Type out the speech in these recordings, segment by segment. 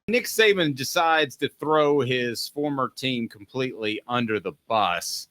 Nick Saban decides to throw his former team completely under the bus.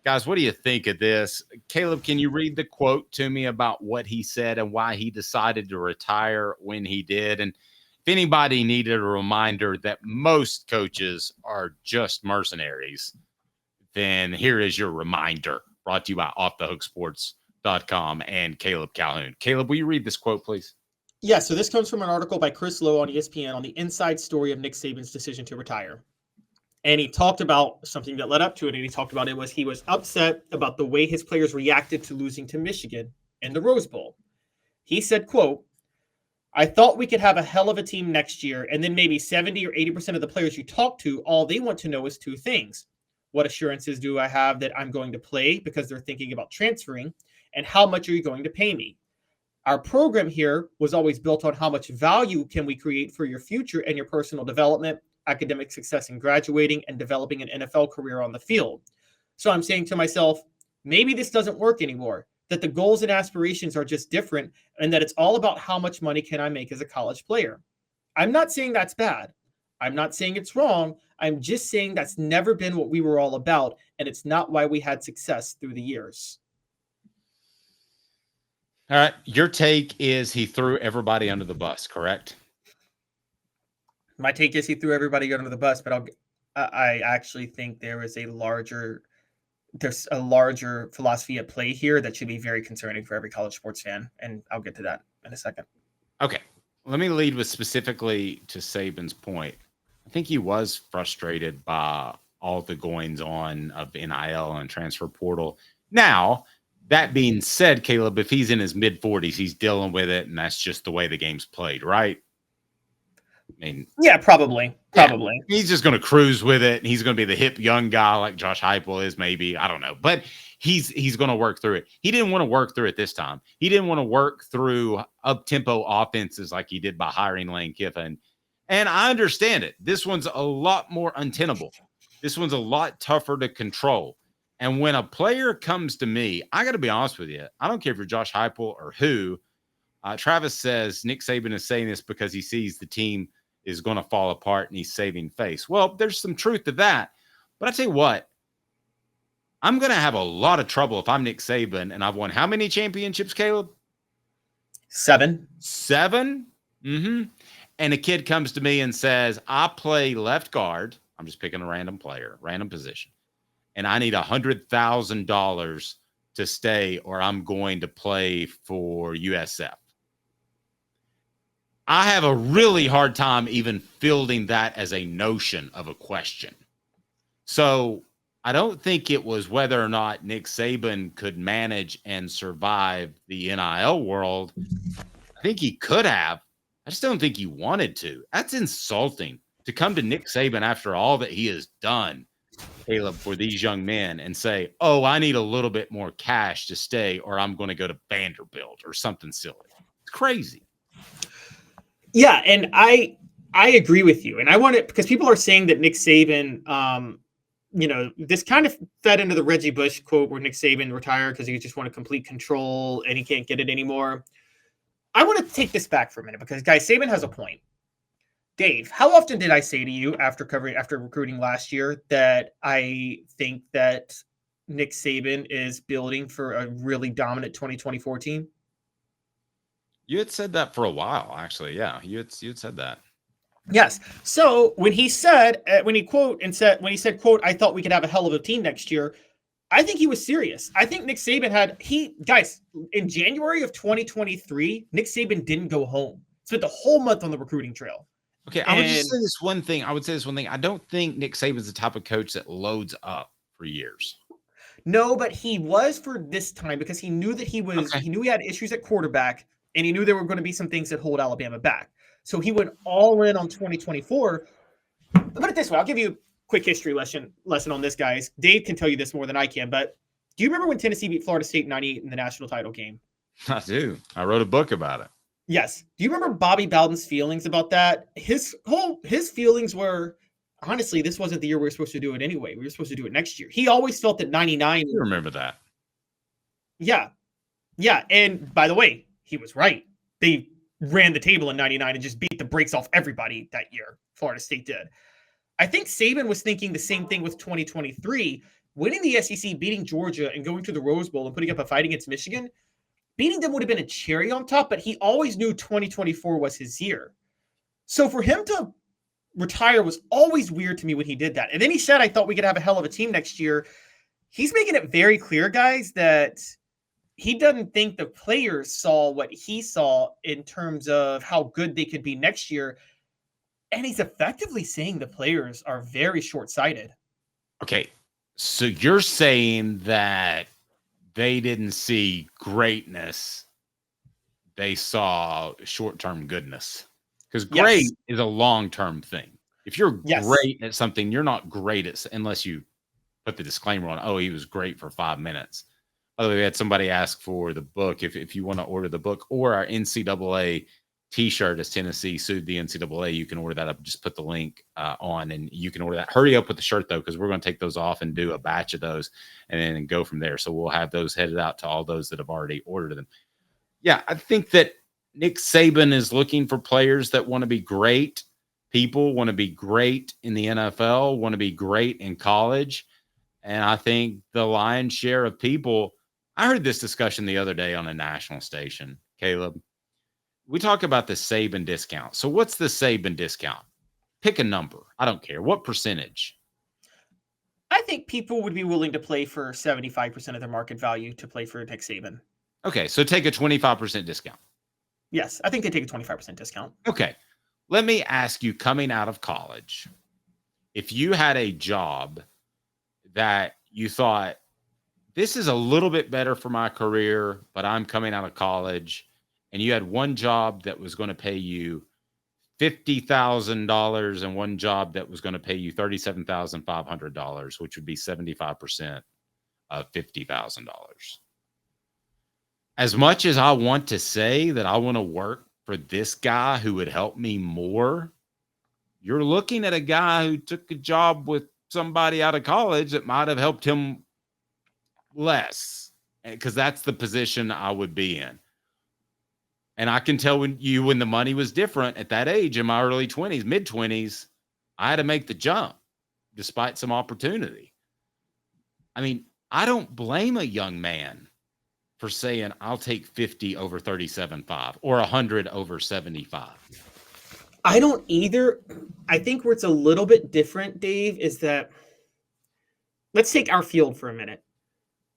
Guys, what do you think of this? Caleb, can you read the quote to me about what he said and why he decided to retire when he did? And if anybody needed a reminder that most coaches are just mercenaries, then here is your reminder, brought to you by offthehooksports.com and Caleb Calhoun. Caleb, will you read this quote, please? Yeah, so this comes from an article by Chris Lowe on ESPN on the inside story of Nick Saban's decision to retire. And he talked about something that led up to it, and he talked about he was upset about the way his players reacted to losing to Michigan in the Rose Bowl. He said, quote, "I thought we could have a hell of a team next year, and then maybe 70 or 80% of the players you talk to, all they want to know is two things. What assurances do I have that I'm going to play because they're thinking about transferring, and how much are you going to pay me? Our program here was always built on how much value can we create for your future and your personal development, academic success in graduating, and developing an NFL career on the field. So I'm saying to myself, maybe this doesn't work anymore, that the goals and aspirations are just different, and that it's all about how much money can I make as a college player. I'm not saying that's bad. I'm not saying it's wrong. I'm just saying that's never been what we were all about, and it's not why we had success through the years." All right. Your take is he threw everybody under the bus, correct? My take is he threw everybody under the bus, but I actually think there's a larger philosophy at play here that should be very concerning for every college sports fan, and I'll get to that in a second. Okay. Let me lead with specifically to Saban's point. I think he was frustrated by all the goings on of NIL and transfer portal. Now, that being said, Caleb, if he's in his mid-40s, he's dealing with it, and that's just the way the game's played, right? I mean, yeah, probably. Yeah, he's just going to cruise with it, and he's going to be the hip young guy like Josh Heupel is, maybe. I don't know, but he's going to work through it. He didn't want to work through it this time. He didn't want to work through up-tempo offenses like he did by hiring Lane Kiffin. And I understand it. This one's a lot more untenable. This one's a lot tougher to control. And when a player comes to me, I got to be honest with you. I don't care if you're Josh Heupel or who. Travis says Nick Saban is saying this because he sees the team is going to fall apart and he's saving face. Well, there's some truth to that. But I tell you what, I'm going to have a lot of trouble if I'm Nick Saban and I've won how many championships, Caleb? 7. 7? Mm-hmm. And a kid comes to me and says, I play left guard. I'm just picking a random player, random position. And I need $100,000 to stay or I'm going to play for USF. I have a really hard time even fielding that as a notion of a question. So I don't think it was whether or not Nick Saban could manage and survive the NIL world. I think he could have. I just don't think he wanted to. That's insulting to come to Nick Saban after all that he has done, Caleb, for these young men and say, oh, I need a little bit more cash to stay or I'm going to go to Vanderbilt or something silly. It's crazy. Yeah, and I agree with you. And I want it because people are saying that Nick Saban, this kind of fed into the Reggie Bush quote where Nick Saban retired because he just wanted complete control and he can't get it anymore. I want to take this back for a minute because, guys, Saban has a point. Dave, how often did I say to you after recruiting last year that I think that Nick Saban is building for a really dominant 2024 team? You had said that for a while, actually. Yeah, you had said that. Yes. So when he said, quote, I thought we could have a hell of a team next year, I think he was serious. I think Nick Saban guys, in January of 2023, Nick Saban didn't go home. Spent the whole month on the recruiting trail. Okay, I would just say this one thing. I don't think Nick Saban's the type of coach that loads up for years. No, but he was for this time because he knew that he knew he had issues at quarterback. And he knew there were going to be some things that hold Alabama back. So he went all in on 2024. Put it this way. I'll give you a quick history lesson on this, guys. Dave can tell you this more than I can. But do you remember when Tennessee beat Florida State 98 in the national title game? I do. I wrote a book about it. Yes. Do you remember Bobby Bowden's feelings about that? His feelings were, honestly, this wasn't the year we were supposed to do it anyway. We were supposed to do it next year. He always felt that 99. You remember that. Yeah. Yeah. And by the way, he was right. They ran the table in 99 and just beat the brakes off everybody that year. Florida State did. I think Saban was thinking the same thing with 2023, winning the SEC, beating Georgia, and going to the Rose Bowl and putting up a fight against Michigan. Beating them would have been a cherry on top, but he always knew 2024 was his year. So for him to retire was always weird to me when he did that. And then he said, I thought we could have a hell of a team next year. He's making it very clear, guys, that he doesn't think the players saw what he saw in terms of how good they could be next year. And he's effectively saying the players are very short-sighted. Okay, so you're saying that they didn't see greatness. They saw short-term goodness. Because great is a long-term thing. If you're great at something, you're not great at unless you put the disclaimer on, oh, he was great for 5 minutes. Although we had somebody ask for the book, if you want to order the book or our NCAA T-shirt as Tennessee sued the NCAA, you can order that up. Just put the link on and you can order that. Hurry up with the shirt, though, because we're going to take those off and do a batch of those and then go from there. So we'll have those headed out to all those that have already ordered them. Yeah, I think that Nick Saban is looking for players that want to be great. People want to be great in the NFL, want to be great in college. And I think the lion's share of people, I heard this discussion the other day on a national station, Caleb. We talk about the Saban discount. So what's the Saban discount? Pick a number. I don't care. What percentage? I think people would be willing to play for 75% of their market value to play for Nick Saban. Okay, so take a 25% discount. Yes, I think they take a 25% discount. Okay. Let me ask you, coming out of college, if you had a job that you thought, this is a little bit better for my career, but I'm coming out of college, and you had one job that was going to pay you $50,000 and one job that was going to pay you $37,500, which would be 75% of $50,000. As much as I want to say that I want to work for this guy who would help me more, you're looking at a guy who took a job with somebody out of college that might have helped him less, because that's the position I would be in. And I can tell when the money was different at that age in my early 20s, mid 20s, I had to make the jump despite some opportunity. I mean, I don't blame a young man for saying I'll take 50 over 37.5 or 100 over 75. I don't either. I think where it's a little bit different, Dave, is that let's take our field for a minute.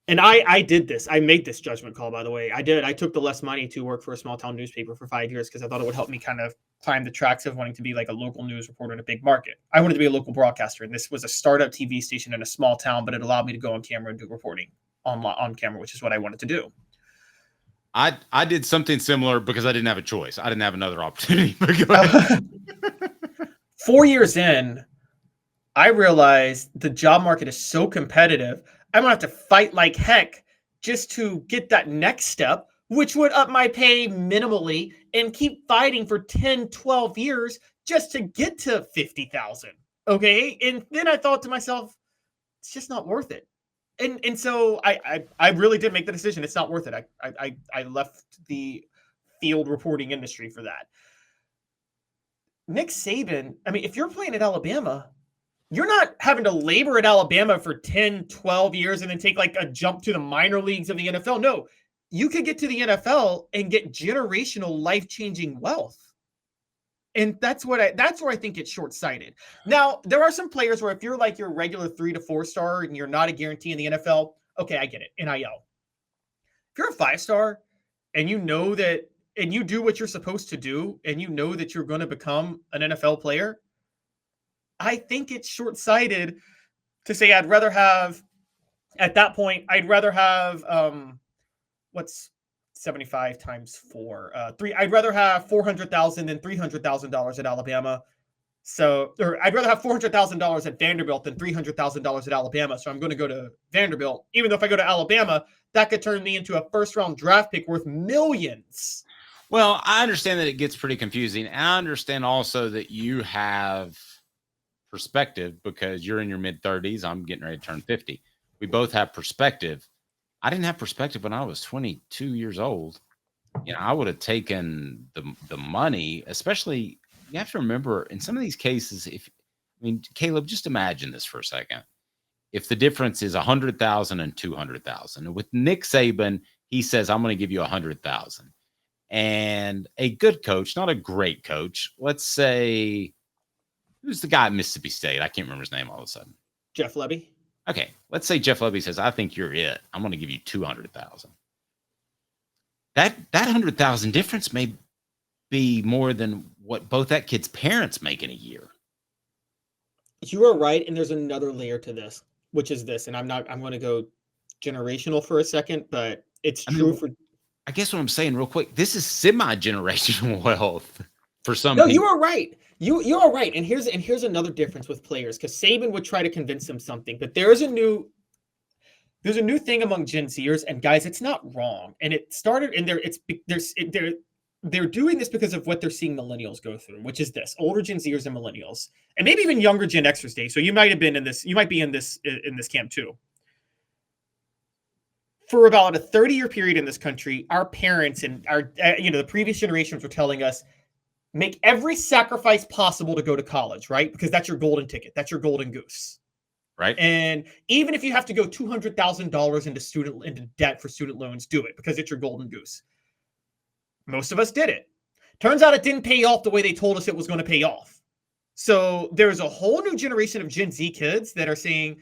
And I did this. I made this judgment call, by the way. I did. I took the less money to work for a small town newspaper for 5 years because I thought it would help me kind of climb the tracks of wanting to be like a local news reporter in a big market. I wanted to be a local broadcaster, and this was a startup TV station in a small town, but it allowed me to go on camera and do reporting on camera, which is what I wanted to do. I did something similar because I didn't have a choice. I didn't have another opportunity. 4 years in, I realized the job market is so competitive. I'm going to have to fight like heck just to get that next step, which would up my pay minimally and keep fighting for 10, 12 years just to get to 50,000. Okay. And then I thought to myself, it's just not worth it. And so I really did make the decision. It's not worth it. I left the field reporting industry for that. Nick Saban, I mean, if you're playing at Alabama, you're not having to labor at Alabama for 10, 12 years and then take like a jump to the minor leagues of the NFL. No, you could get to the NFL and get generational life-changing wealth. And that's where I think it's short-sighted. Now, there are some players where if you're like your regular 3 to 4 star and you're not a guarantee in the NFL, okay, I get it. NIL. If you're a 5-star and you know that, and you do what you're supposed to do, and you know that you're going to become an NFL player, I think it's short-sighted to say at that point, I'd rather have what's 75 times 4? I'd rather have $400,000 than $300,000 at Alabama. Or I'd rather have $400,000 at Vanderbilt than $300,000 at Alabama. So I'm going to go to Vanderbilt. Even though if I go to Alabama, that could turn me into a first-round draft pick worth millions. Well, I understand that it gets pretty confusing. And I understand also that you have perspective because you're in your mid-30s. I'm getting ready to turn 50. We both have perspective. I didn't have perspective when I was 22 years old. I would have taken the money, especially you have to remember in some of these cases, Caleb, just imagine this for a second. If the difference is 100,000 and 200,000, with Nick Saban, he says, I'm going to give you 100,000. And a good coach, not a great coach, let's say, who's the guy at Mississippi State? I can't remember his name all of a sudden. Jeff Lebby. Okay, let's say Jeff Lebby says, I think you're it. I'm going to give you 200,000. That 100,000 difference may be more than what both that kid's parents make in a year. You are right, and there's another layer to this, which is this, and I'm going to go generational for a second, but it's true for. I guess what I'm saying real quick, this is semi-generational wealth for some. No, you are right. You are right, and here's another difference with players, because Saban would try to convince them something, but there's a new thing among Gen Zers, and guys, it's not wrong, and it started, and they're doing this because of what they're seeing millennials go through, which is this: older Gen Zers and millennials, and maybe even younger Gen Xers, Dave. So you might be in this camp too. For about a 30-year period in this country, our parents and our the previous generations were telling us, make every sacrifice possible to go to college, right? Because that's your golden ticket. That's your golden goose. Right. And even if you have to go $200,000 into debt for student loans, do it, because it's your golden goose. Most of us did it. Turns out it didn't pay off the way they told us it was going to pay off. So there's a whole new generation of Gen Z kids that are saying,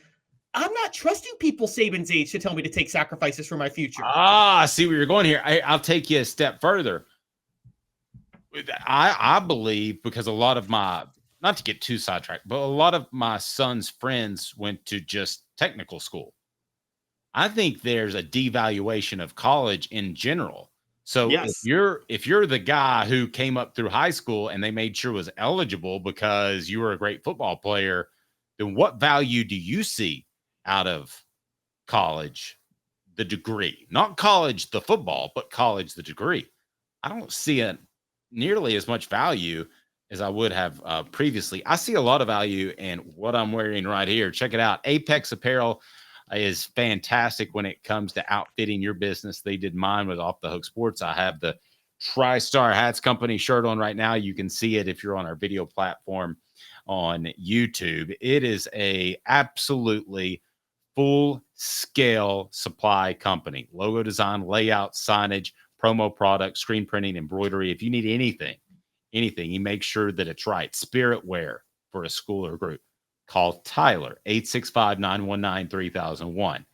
I'm not trusting people Saban's age to tell me to take sacrifices for my future. I see where you're going here. I'll take you a step further. I believe, because a lot of my, not to get too sidetracked, but a lot of my son's friends went to just technical school. I think there's a devaluation of college in general. So yes. if you're the guy who came up through high school and they made sure was eligible because you were a great football player, then what value do you see out of college, the degree? Not college, the football, but college, the degree. I don't see it nearly as much value as I would have previously. I see a lot of value in what I'm wearing right here. Check it out. Apex Apparel is fantastic when it comes to outfitting your business. They did mine with Off the Hook Sports. I have the TriStar Hats Company shirt on right now. You can see it if you're on our video platform on YouTube. It is a absolutely full-scale supply company. Logo design, layout, signage, promo products, screen printing, embroidery. If you need anything, you make sure that it's right. Spirit wear for a school or group. Call Tyler, 865-919-3001,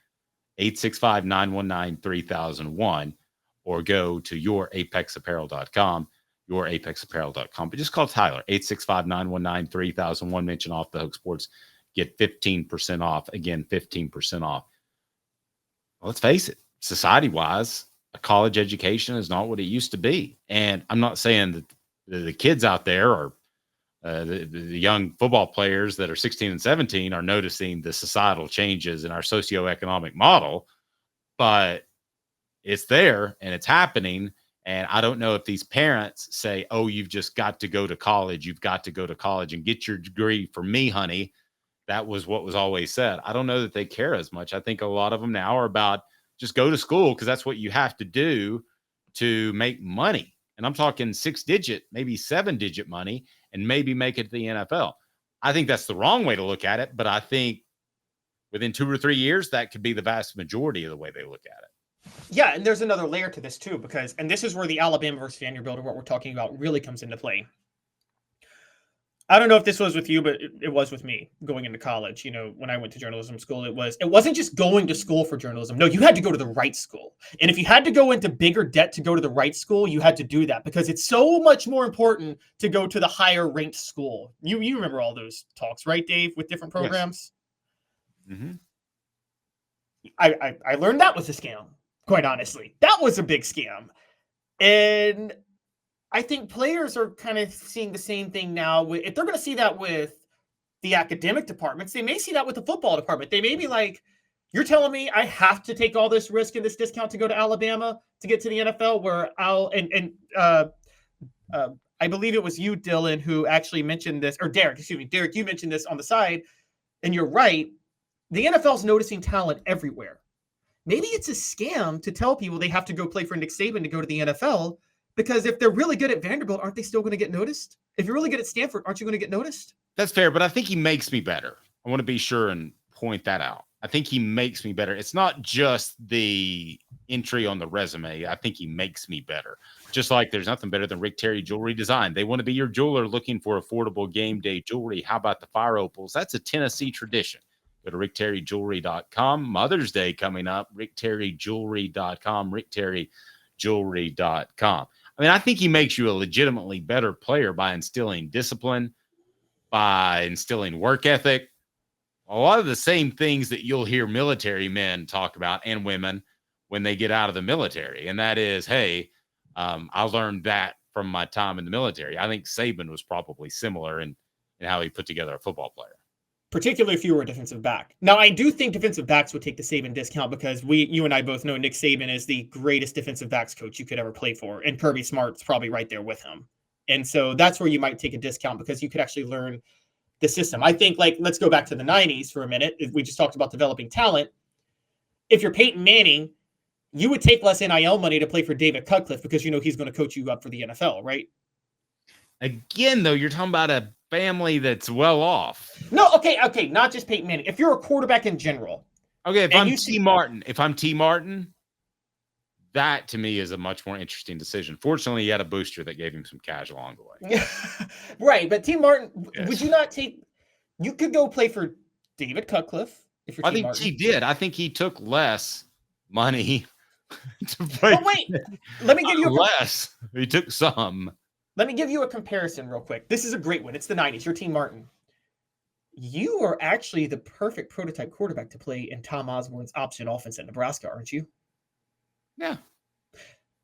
865-919-3001, or go to yourapexapparel.com, yourapexapparel.com. But just call Tyler, 865-919-3001, mention Off the Hook Sports, get 15% off. Again, 15% off. Well, let's face it, society-wise, a college education is not what it used to be. And I'm not saying that the kids out there are the young football players that are 16 and 17 are noticing the societal changes in our socioeconomic model, but it's there and it's happening. And I don't know if these parents say, oh, you've just got to go to college. You've got to go to college and get your degree. For me, honey, that was what was always said. I don't know that they care as much. I think a lot of them now are about just go to school because that's what you have to do to make money. And I'm talking 6-digit, maybe 7-digit money, and maybe make it to the NFL. I think that's the wrong way to look at it, but I think within 2 or 3 years, that could be the vast majority of the way they look at it. Yeah, and there's another layer to this too, because, and this is where the Alabama versus Vanderbilt, or what we're talking about, really comes into play. I don't know if this was with you, but it was with me going into college. You know, when I went to journalism school, it wasn't just going to school for journalism. No, you had to go to the right school. And if you had to go into bigger debt to go to the right school, you had to do that because it's so much more important to go to the higher ranked school. You remember all those talks, right, Dave, with different programs? Yes. Mm-hmm. I learned that was a scam, quite honestly. That was a big scam. And I think players are kind of seeing the same thing now. If they're going to see that with the academic departments, they may see that with the football department. They may be like, you're telling me I have to take all this risk and this discount to go to Alabama to get to the NFL, where I believe it was you, Dylan, who actually mentioned this, or Derek, you mentioned this on the side, and you're right. The NFL is noticing talent everywhere. maybe it's a scam to tell people they have to go play for Nick Saban to go to the NFL, because if they're really good at Vanderbilt, aren't they still going to get noticed? If you're really good at Stanford, aren't you going to get noticed? That's fair, but I think he makes me better. I want to be sure and point that out. I think he makes me better. It's not just the entry on the resume. I think he makes me better. Just like there's nothing better than Rick Terry Jewelry Design. They want to be your jeweler looking for affordable game day jewelry. How about the fire opals? That's a Tennessee tradition. Go to rickterryjewelry.com. Mother's Day coming up. rickterryjewelry.com. rickterryjewelry.com. I mean, I think he makes you a legitimately better player by instilling discipline, by instilling work ethic. A lot of the same things that you'll hear military men talk about, and women, when they get out of the military. And that is, hey, I learned that from my time in the military. I think Saban was probably similar in how he put together a football player. Particularly if you were a defensive back. Now, I do think defensive backs would take the Saban discount because you and I both know Nick Saban is the greatest defensive backs coach you could ever play for. And Kirby Smart's probably right there with him. And so that's where you might take a discount, because you could actually learn the system. I think, like, let's go back to the 90s for a minute. If we just talked about developing talent. If you're Peyton Manning, you would take less NIL money to play for David Cutcliffe because you know he's going to coach you up for the NFL, right? Again, though, you're talking about a family that's well off. No, okay, not just Peyton Manning. If you're a quarterback in general. Okay, if I'm T. Martin, that to me is a much more interesting decision. Fortunately, he had a booster that gave him some cash along the way. Right, but T. Martin, Yes. Would you not take? You could go play for David Cutcliffe if you're. I think he did. I think he took less money to play. But wait, let me give you less. He took some. Let me give you a comparison real quick. This is a great one. It's the 90s. You're Team Martin. You are actually the perfect prototype quarterback to play in Tom Osborne's option offense at Nebraska, aren't you? Yeah.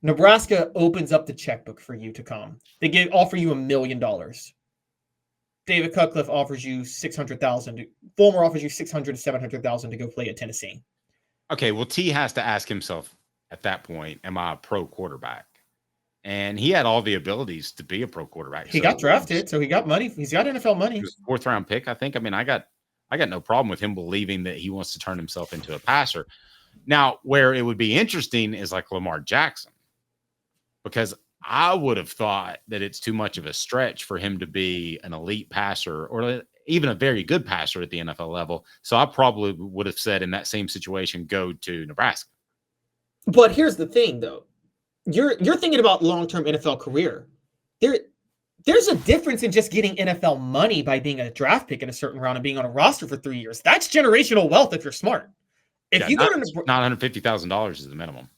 Nebraska opens up the checkbook for you to come. They offer you $1 million. David Cutcliffe offers you $600,000. Fulmer offers you $600,000 to $700,000 to go play at Tennessee. Okay, well, T has to ask himself at that point, am I a pro quarterback? And he had all the abilities to be a pro quarterback. He got drafted, so he got money. He's got NFL money. He was a 4th round pick, I think. I mean, I got no problem with him believing that he wants to turn himself into a passer. Now, where it would be interesting is like Lamar Jackson, because I would have thought that it's too much of a stretch for him to be an elite passer or even a very good passer at the NFL level. So I probably would have said in that same situation, go to Nebraska. But here's the thing, though. You're thinking about long-term NFL career. There's a difference in just getting NFL money by being a draft pick in a certain round and being on a roster for 3 years. That's generational wealth if you're smart. If you go to $950,000 is the minimum.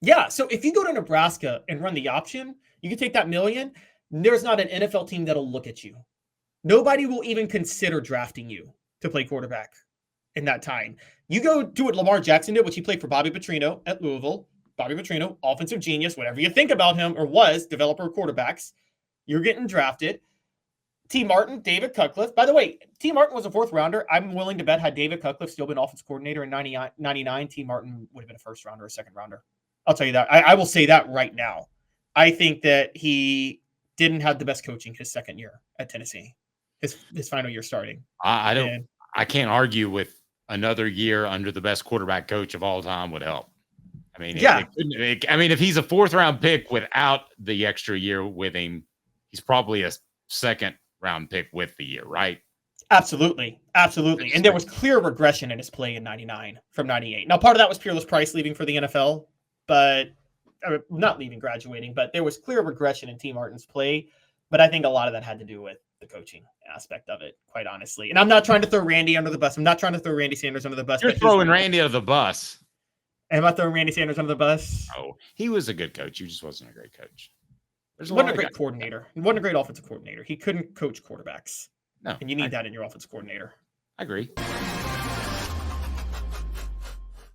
Yeah, so if you go to Nebraska and run the option, you can take that $1 million. There's not an NFL team that'll look at you. Nobody will even consider drafting you to play quarterback in that time. You go do what Lamar Jackson did, which he played for Bobby Petrino at Louisville. Bobby Petrino, offensive genius, whatever you think about him or was, developer of quarterbacks. You're getting drafted. T. Martin, David Cutcliffe. By the way, T. Martin was a 4th rounder. I'm willing to bet had David Cutcliffe still been offense coordinator in 99, T. Martin would have been a 1st rounder or a 2nd rounder. I'll tell you that. I will say that right now. I think that he didn't have the best coaching his 2nd year at Tennessee, his final year starting. I can't argue with another year under the best quarterback coach of all time would help. I mean, yeah. If he's a 4th round pick without the extra year with him, he's probably a 2nd round pick with the year, right? Absolutely. And there was clear regression in his play in 99 from 98. Now, part of that was Peerless Price leaving for the NFL, but not leaving, graduating, but there was clear regression in T. Martin's play. But I think a lot of that had to do with the coaching aspect of it, quite honestly. And I'm not trying to throw Randy under the bus. I'm not trying to throw Randy Sanders under the bus. You're throwing Randy under the bus. Am I throwing Randy Sanders under the bus? Oh, he was a good coach. He just wasn't a great coach. He wasn't a great coordinator. He wasn't a great offensive coordinator. He couldn't coach quarterbacks. No. And you need that in your offensive coordinator. I agree.